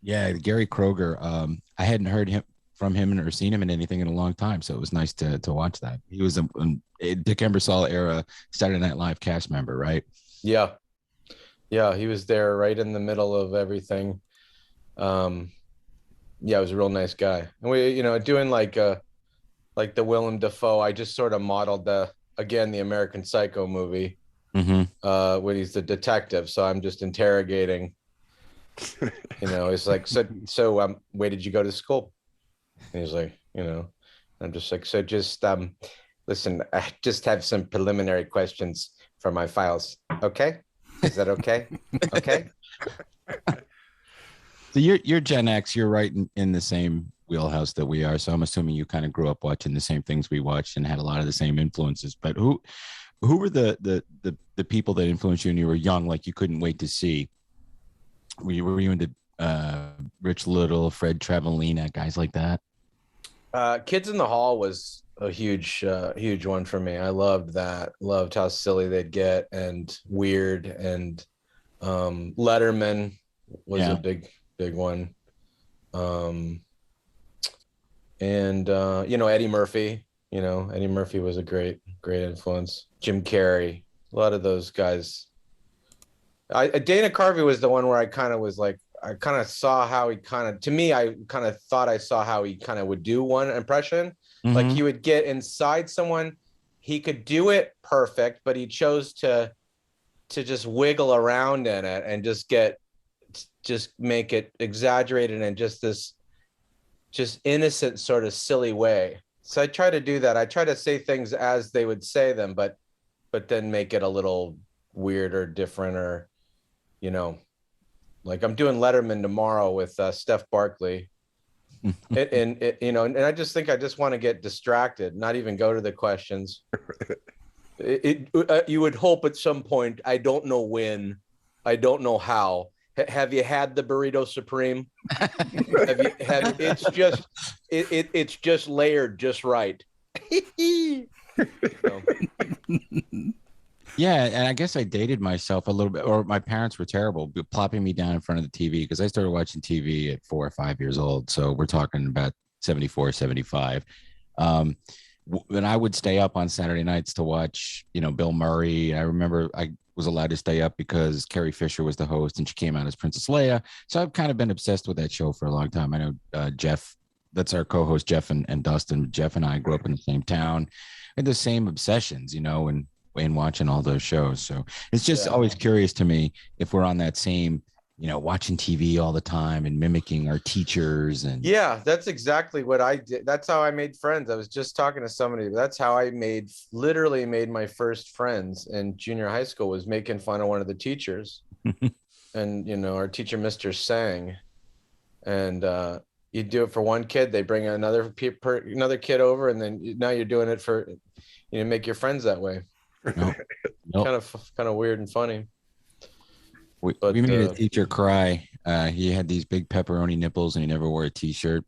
Gary Kroger. I hadn't heard from him or seen him in anything in a long time, so it was nice to watch that. He was a Dick Ebersol era Saturday Night Live cast member, right? Yeah, he was there right in the middle of everything. He was a real nice guy. And we, doing like the Willem Dafoe, I just sort of modeled the American Psycho movie, when he's the detective. So I'm just interrogating. It's like, so where did you go to school? And he's like, I'm just like, so just listen, I just have some preliminary questions for my files. Okay, is that okay? Okay. So you're Gen X. You're right in the same wheelhouse that we are. So I'm assuming you kind of grew up watching the same things we watched and had a lot of the same influences. But who were the people that influenced you when you were young? Like you couldn't wait to see. Were you into Rich Little, Fred Travellina, guys like that? Kids in the Hall was a huge one for me. I loved that. Loved how silly they'd get and weird. And Letterman was a big one. And Eddie Murphy. Eddie Murphy was a great influence. Jim Carrey, a lot of those guys. Dana Carvey was the one where I kind of was like, I kind of saw how he I kind of thought I saw how he kind of would do one impression. Mm-hmm. Like he would get inside someone, he could do it perfect, but he chose to just wiggle around in it and just make it exaggerated in this innocent sort of silly way. So I try to do that. I try to say things as they would say them, but then make it a little weird or different, or like I'm doing Letterman tomorrow with Steph Barkley, and I just think I just want to get distracted, not even go to the questions. You would hope at some point, I don't know when, I don't know how. Have you had the burrito supreme? It's just layered just right. So. Yeah, and I guess I dated myself a little bit, or my parents were terrible, plopping me down in front of the TV because I started watching TV at 4 or 5 years old. So we're talking about 74, 75. When I would stay up on Saturday nights to watch, Bill Murray. I remember I was allowed to stay up because Carrie Fisher was the host and she came out as Princess Leia. So I've kind of been obsessed with that show for a long time. I know Jeff, that's our co-host, Jeff and Dustin. Jeff and I grew up in the same town, had the same obsessions, and watching all those shows. So it's just always curious to me if we're on that same, watching TV all the time and mimicking our teachers. And that's exactly what I did. That's how I made friends. I was just talking to somebody. That's how I literally made my first friends in junior high school, was making fun of one of the teachers. And, our teacher, Mr. Sang, and you do it for one kid, they bring another kid over, and then now you're doing it for, make your friends that way. Nope. Kind of weird and funny. We made a teacher cry. He had these big pepperoni nipples and he never wore a t-shirt.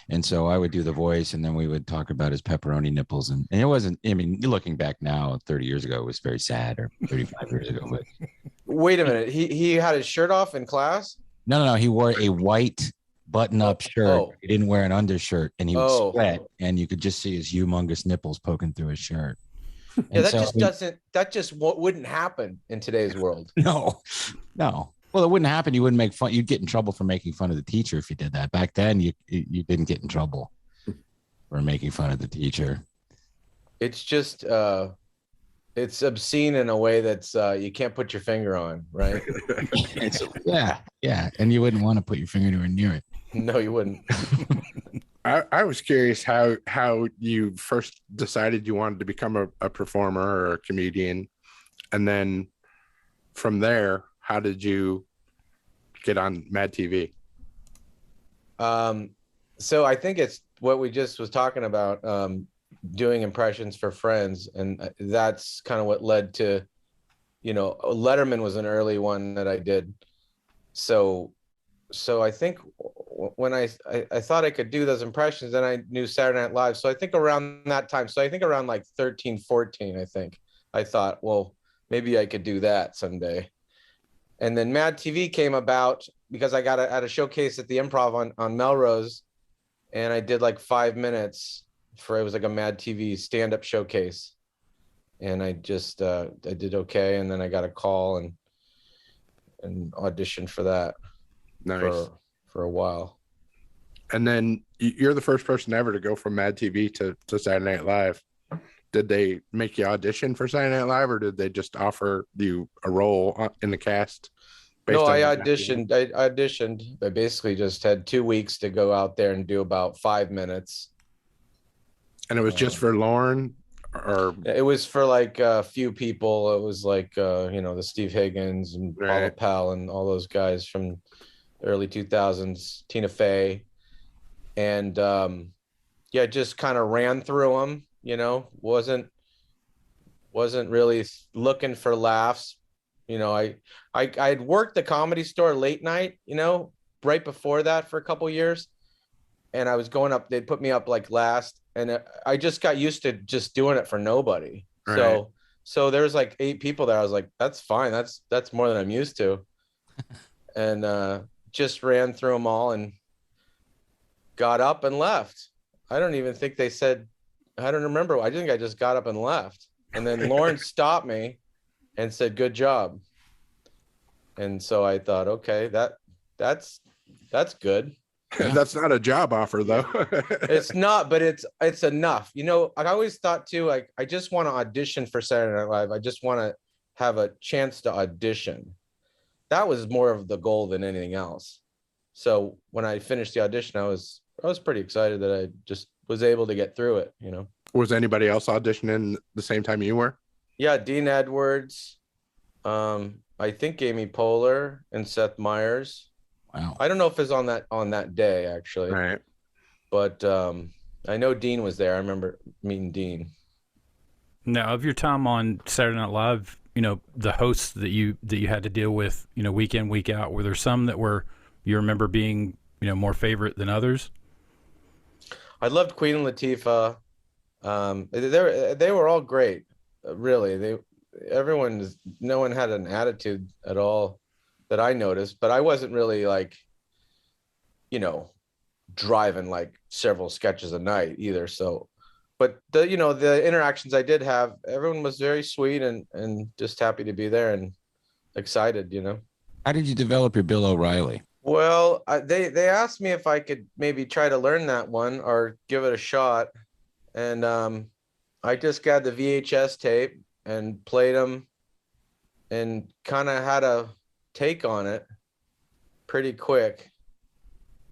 And so I would do the voice and then we would talk about his pepperoni nipples. And it wasn't, looking back now, 30 years ago, it was very sad, or 35 years ago. But wait a minute. He had his shirt off in class? No. He wore a white button-up shirt. Oh. He didn't wear an undershirt, and he would sweat, and you could just see his humongous nipples poking through his shirt. Yeah, that just wouldn't happen in today's world. No. Well, it wouldn't happen. You wouldn't make fun. You'd get in trouble for making fun of the teacher if you did that. Back then, you didn't get in trouble for making fun of the teacher. It's just it's obscene in a way that's you can't put your finger on, right? Yeah, and you wouldn't want to put your finger anywhere near it. No, you wouldn't. I was curious how you first decided you wanted to become a performer or a comedian, and then from there, how did you get on MADtv? So I think it's what we just was talking about, doing impressions for friends, and that's kind of what led to, Letterman was an early one that I did. So I think when I thought I could do those impressions, then I knew Saturday Night Live. So I think around that time, so I think around like 13, 14, I thought, well, maybe I could do that someday. And then MADtv came about because I got at a showcase at the Improv on Melrose, and I did like 5 minutes it was like a MADtv stand-up showcase. And I just, I did okay. And then I got a call and auditioned for that. Nice. For a while. And then you're the first person ever to go from MADtv to Saturday Night Live. Did they make you audition for Saturday Night Live, or did they just offer you a role in the cast? No, I auditioned. I basically just had 2 weeks to go out there and do about 5 minutes. And it was just for Lauren, or it was for like a few people. It was like the Steve Higgins and Paula Pell and all those guys from early 2000s, Tina Fey. And yeah, just kind of ran through them, you know, wasn't really looking for laughs. You know, I'd worked the Comedy Store late night, you know, right before that for a couple years. And I was going up, they'd put me up like last, and I just got used to just doing it for nobody. Right. So there's like 8 people there. I was like, that's fine. That's more than I'm used to. And just ran through them all and got up and left. I don't even think they said, I don't remember. I think I just got up and left. And then Lauren stopped me and said, good job. And so I thought, okay, that's good. That's not a job offer though. It's not, but it's enough. You know, I always thought too, like, I just want to audition for Saturday Night Live. I just want to have a chance to audition. That was more of the goal than anything else. So when I finished the audition, I was pretty excited that I just was able to get through it, you know. Was anybody else auditioning the same time you were? Yeah, Dean Edwards, I think Amy Poehler and Seth Meyers. Wow. I don't know if it's on that day actually. Right. But I know Dean was there. I remember meeting Dean. Now, of your time on Saturday Night Live, you know, the hosts that you had to deal with, you know, week in, week out, were there some that you remember being, you know, more favorite than others? I loved Queen and Latifah. They were all great, really. No one had an attitude at all that I noticed, but I wasn't really like, you know, driving like several sketches a night either. So, but the interactions I did have, everyone was very sweet and just happy to be there and excited, you know. How did you develop your Bill O'Reilly? Well, they asked me if I could maybe try to learn that one or give it a shot. And I just got the VHS tape and played them and kind of had a take on it pretty quick.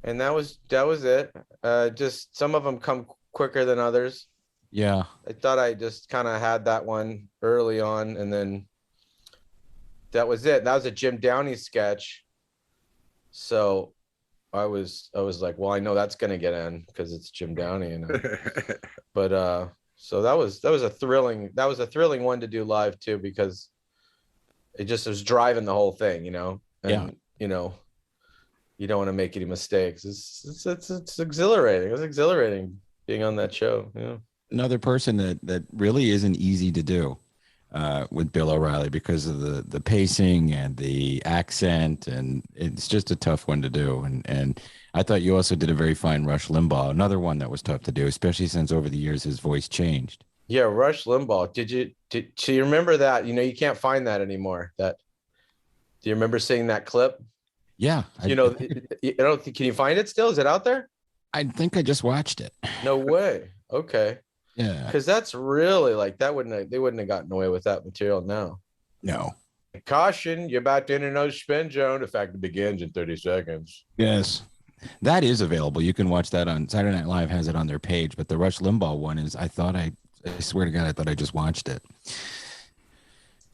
And that was it. Just some of them come quicker than others. Yeah. I thought I just kind of had that one early on, and then that was it. That was a Jim Downey sketch. So I was like, well, I know that's gonna get in because it's Jim Downey, you know. But so that was a thrilling one to do live too, because it just was driving the whole thing, you know. And, yeah. You know, you don't want to make any mistakes. It's exhilarating. It was exhilarating being on that show. Yeah. Another person that really isn't easy to do with Bill O'Reilly because of the pacing and the accent, and it's just a tough one to do. And I thought you also did a very fine Rush Limbaugh, another one that was tough to do, especially since over the years his voice changed. Yeah, Rush Limbaugh. Do you remember that? You know, you can't find that anymore. Do you remember seeing that clip? Yeah. You know, I don't think, can you find it still? Is it out there? I think I just watched it. No way. Okay. Yeah. Because that's really like they wouldn't have gotten away with that material now. No. Caution, you're about to enter another spin zone. In fact, it begins in 30 seconds. Yes. That is available. You can watch that on Saturday Night Live, has it on their page. But the Rush Limbaugh one is, I swear to God, I thought I just watched it.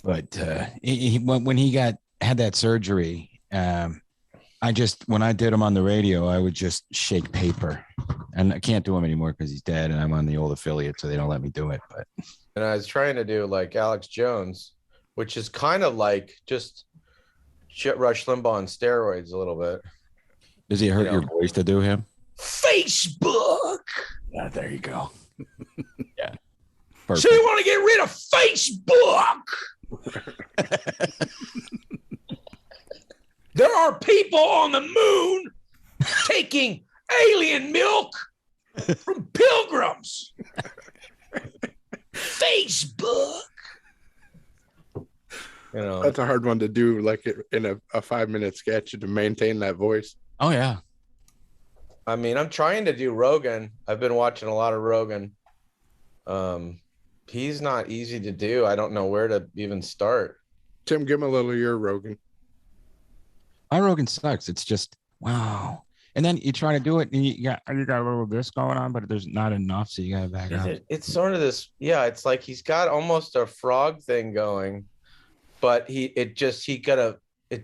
But when he had that surgery, when I did him on the radio, I would just shake paper, and I can't do him anymore because he's dead and I'm on the old affiliate, so they don't let me do it. But and I was trying to do like Alex Jones, which is kind of like just Rush Limbaugh on steroids a little bit. Does it hurt your voice to do him? Facebook. Yeah, there you go. Yeah. Perfect. So you want to get rid of Facebook? There are people on the moon taking alien milk from pilgrims. Facebook. You know, that's a hard one to do, like in a 5-minute sketch, to maintain that voice. Oh yeah. I mean, I'm trying to do Rogan. I've been watching a lot of Rogan. He's not easy to do. I don't know where to even start. Tim, give him a little of your Rogan. My Rogan sucks. It's just wow. And then you try to do it, and you got a little of this going on, but there's not enough, so you gotta back up. It's sort of this, yeah. It's like he's got almost a frog thing going, but it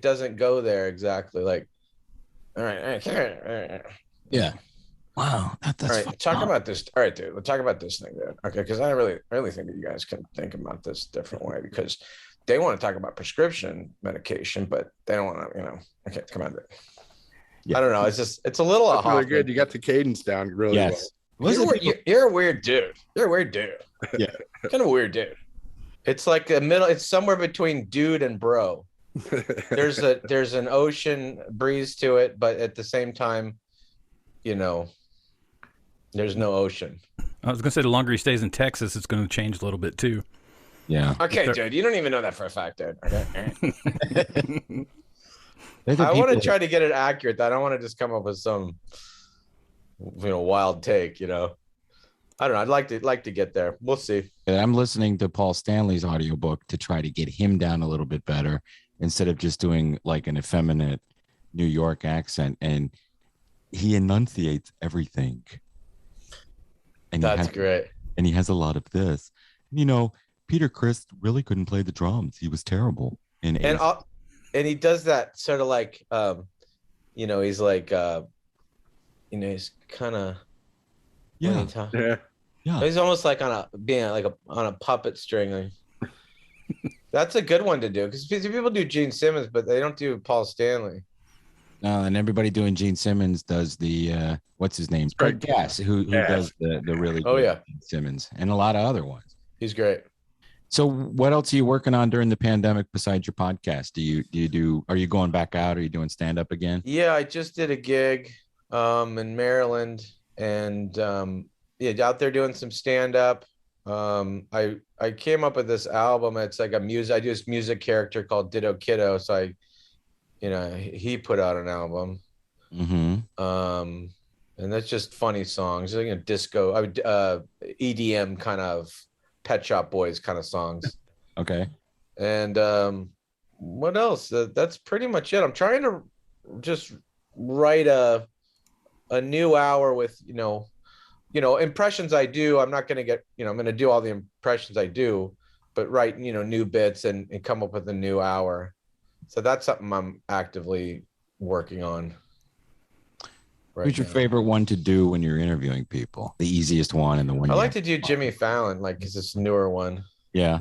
doesn't go there exactly. Like All right. Yeah. Wow. That's all right. Talk about this. All right, dude. Let's talk about this thing, dude. Okay, because I really think that you guys can think about this a different way because they want to talk about prescription medication, but they don't want to, Okay, come on, dude. Yeah. I don't know. It's a little off. Really good. You got the cadence down really well. You're a weird dude. You're a weird dude. Yeah. Kind of a weird dude. It's like a middle. It's somewhere between dude and bro. There's an ocean breeze to it, but at the same time, there's no ocean. I was gonna say the longer he stays in Texas, it's gonna change a little bit too. Yeah. Okay, dude. You don't even know that for a fact, dude. Okay. I want to try to get it accurate. I don't want to just come up with some, wild take. I don't know. I'd like to get there. We'll see. I'm listening to Paul Stanley's audiobook to try to get him down a little bit better instead of just doing like an effeminate New York accent. And he enunciates everything. And that's great. And he has a lot of this. Peter Criss really couldn't play the drums. He was terrible. And he does that sort of like, he's like, he's kind of, yeah. He's almost like on a puppet string. That's a good one to do because people do Gene Simmons, but they don't do Paul Stanley. No, and everybody doing Gene Simmons does the what's his name? Craig Gass, who does the really good Gene Simmons and a lot of other ones. He's great. So what else are you working on during the pandemic besides your podcast? Are you going back out? Are you doing stand up again? Yeah, I just did a gig in Maryland and out there doing some stand up. I came up with this album. It's like I do this music character called Ditto Kiddo. So he put out an album. Mm-hmm. And that's just funny songs, disco, EDM kind of Pet Shop Boys kind of songs. Okay. And what else? That's pretty much it. I'm trying to just write a new hour with impressions I do. I'm not going to get I'm going to do all the impressions I do, but write new bits and come up with a new hour. So that's something I'm actively working on. Who's your favorite one to do when you're interviewing people? The easiest one and the one I like to do Jimmy Fallon, like it's this newer one. Yeah.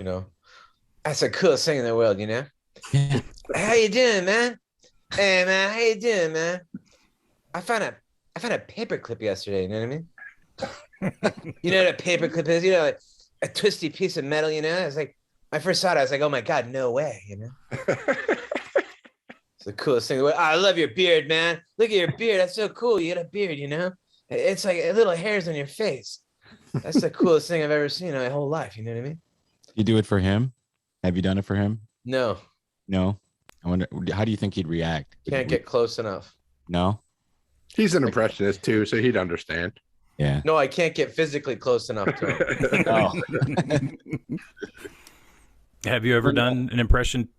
That's the coolest thing in the world, Yeah. How you doing, man? Hey man, how you doing, man? I found a paperclip yesterday, you know what I mean? You know what a paperclip is? Like a twisty piece of metal, It's like I first saw it, I was like, oh my God, no way, It's the coolest thing. I love your beard, man. Look at your beard. That's so cool. You got a beard, It's like little hairs on your face. That's the coolest thing I've ever seen in my whole life. You know what I mean? You do it for him? Have you done it for him? No. I wonder, how do you think he'd react? Can't get close enough. No? He's an impressionist too, so he'd understand. Yeah. No, I can't get physically close enough to him. No. Have you ever done an impression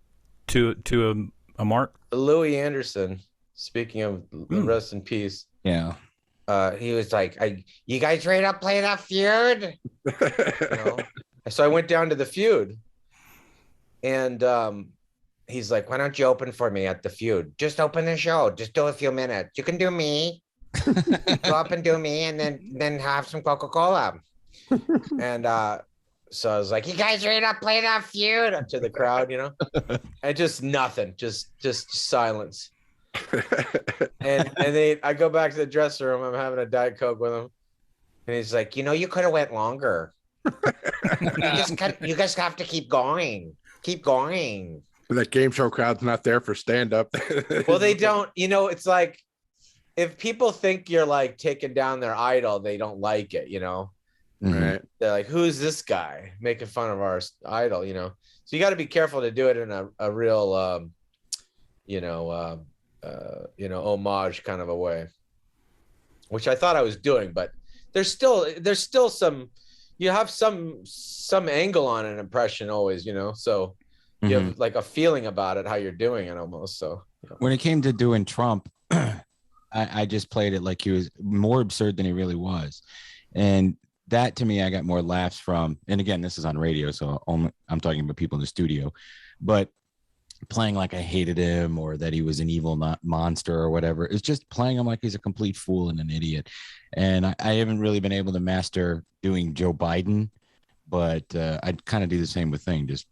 to a Mark? Louis Anderson, speaking of rest in peace. Yeah. He was like, you guys ready to play that feud? So I went down to the feud and he's like, why don't you open for me at the feud? Just open the show. Just do a few minutes. You can do me. Go up and do me and then have some Coca-Cola. And so I was like, you guys ready to play that feud? Up to the crowd, and just nothing, just silence. and then I go back to the dressing room. I'm having a Diet Coke with him, and he's like, you could have went longer. You just have to keep going. That game show crowd's not there for stand up. Well, they don't. It's like if people think you're like taking down their idol, they don't like it. Right. They're like, who's this guy making fun of our idol? So you got to be careful to do it in a real, homage kind of a way, which I thought I was doing, but there's still some, you have some angle on an impression always, so you have like a feeling about it, how you're doing it almost. So when it came to doing Trump, I just played it like he was more absurd than he really was. And that to me, I got more laughs from, and again, this is on radio, so I'm talking about people in the studio, but playing like I hated him or that he was an evil monster or whatever. It's just playing him like he's a complete fool and an idiot. And I haven't really been able to master doing Joe Biden, but I'd kind of do the same with thing, just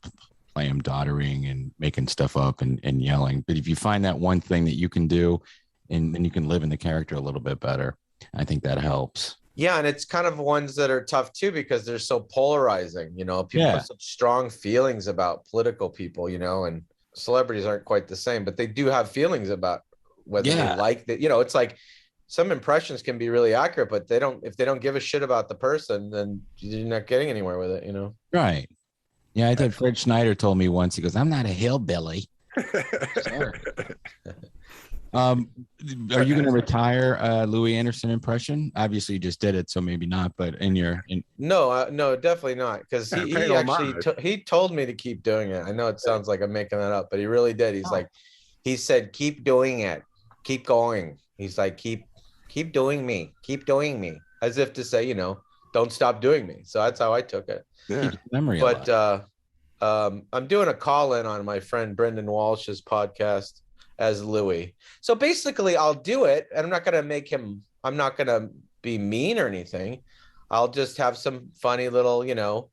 play him doddering and making stuff up and yelling. But if you find that one thing that you can do, and then you can live in the character a little bit better, I think that helps. Yeah, and it's kind of ones that are tough too because they're so polarizing. You know, people have such strong feelings about political people, you know, and celebrities aren't quite the same, but they do have feelings about whether they like that. You know, it's like some impressions can be really accurate, but if they don't give a shit about the person, then you're not getting anywhere with it, you know? Right. Yeah, I think Fred Schneider told me once, he goes, I'm not a hillbilly. Sure. Are you going to retire Louis Anderson impression? Obviously you just did it, so maybe not, but no, definitely not. Because he actually he told me to keep doing it. I know it sounds like I'm making that up, but he really did. He's like, he said, keep doing it. Keep going. He's like, keep doing me. Keep doing me. As if to say, you know, don't stop doing me. So that's how I took it. Yeah. Memory. But I'm doing a call in on my friend Brendan Walsh's podcast as Louis. So basically I'll do it and I'm not going to be mean or anything. I'll just have some funny little, you know,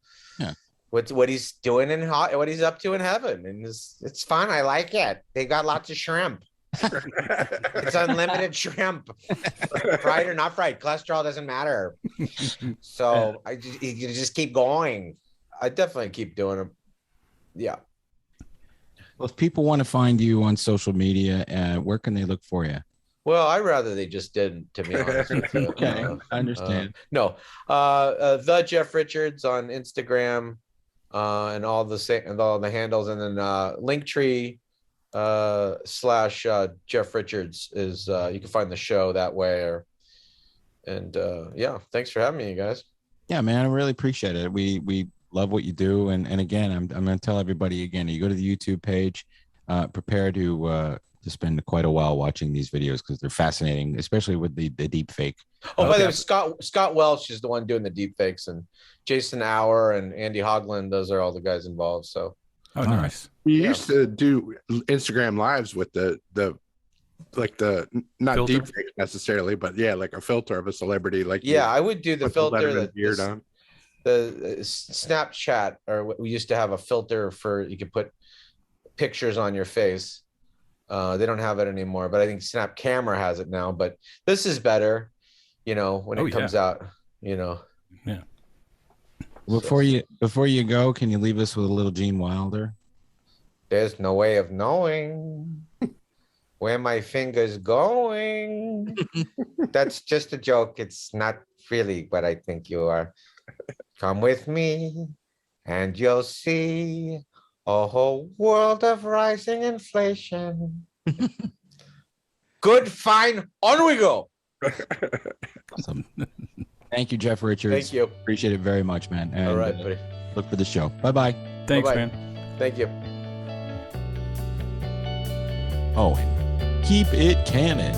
what he's doing and what he's up to in heaven. And it's fun. I like it. They got lots of shrimp. It's unlimited shrimp. Fried or not fried, cholesterol doesn't matter. So you just keep going. I definitely keep doing them. Yeah. Well, if people want to find you on social media, where can they look for you? Well, I'd rather they just didn't, to be honest with you. Okay, I understand. The Jeff Richards on Instagram, and all the handles, and then Linktree / Jeff Richards is you can find the show that way. Thanks for having me, you guys. Yeah, man, I really appreciate it. We love what you do, and again, I'm going to tell everybody again. You go to the YouTube page, prepare to spend quite a while watching these videos because they're fascinating, especially with the deep fake. Oh, by the way, Scott Welch is the one doing the deep fakes, and Jason Auer and Andy Hogland, those are all the guys involved. So, nice. We used to do Instagram lives with the not filter? deep fakes necessarily, but like a filter of a celebrity. I would do the filter that beard on. The Snapchat, or we used to have a filter for you could put pictures on your face. They don't have it anymore, but I think Snap Camera has it now. But this is better, you know, when it comes out, you know. Yeah. Before you go, can you leave us with a little Gene Wilder? There's no way of knowing where my finger's going. That's just a joke. It's not really what I think you are. Come with me and you'll see a whole world of rising inflation. Good, fine, on we go. Awesome. Thank you, Jeff Richards. Thank you. Appreciate it very much, man. And all right, buddy. Look for the show. Bye-bye. Thanks, Bye-bye. man. Thank you. Oh, and keep it canon.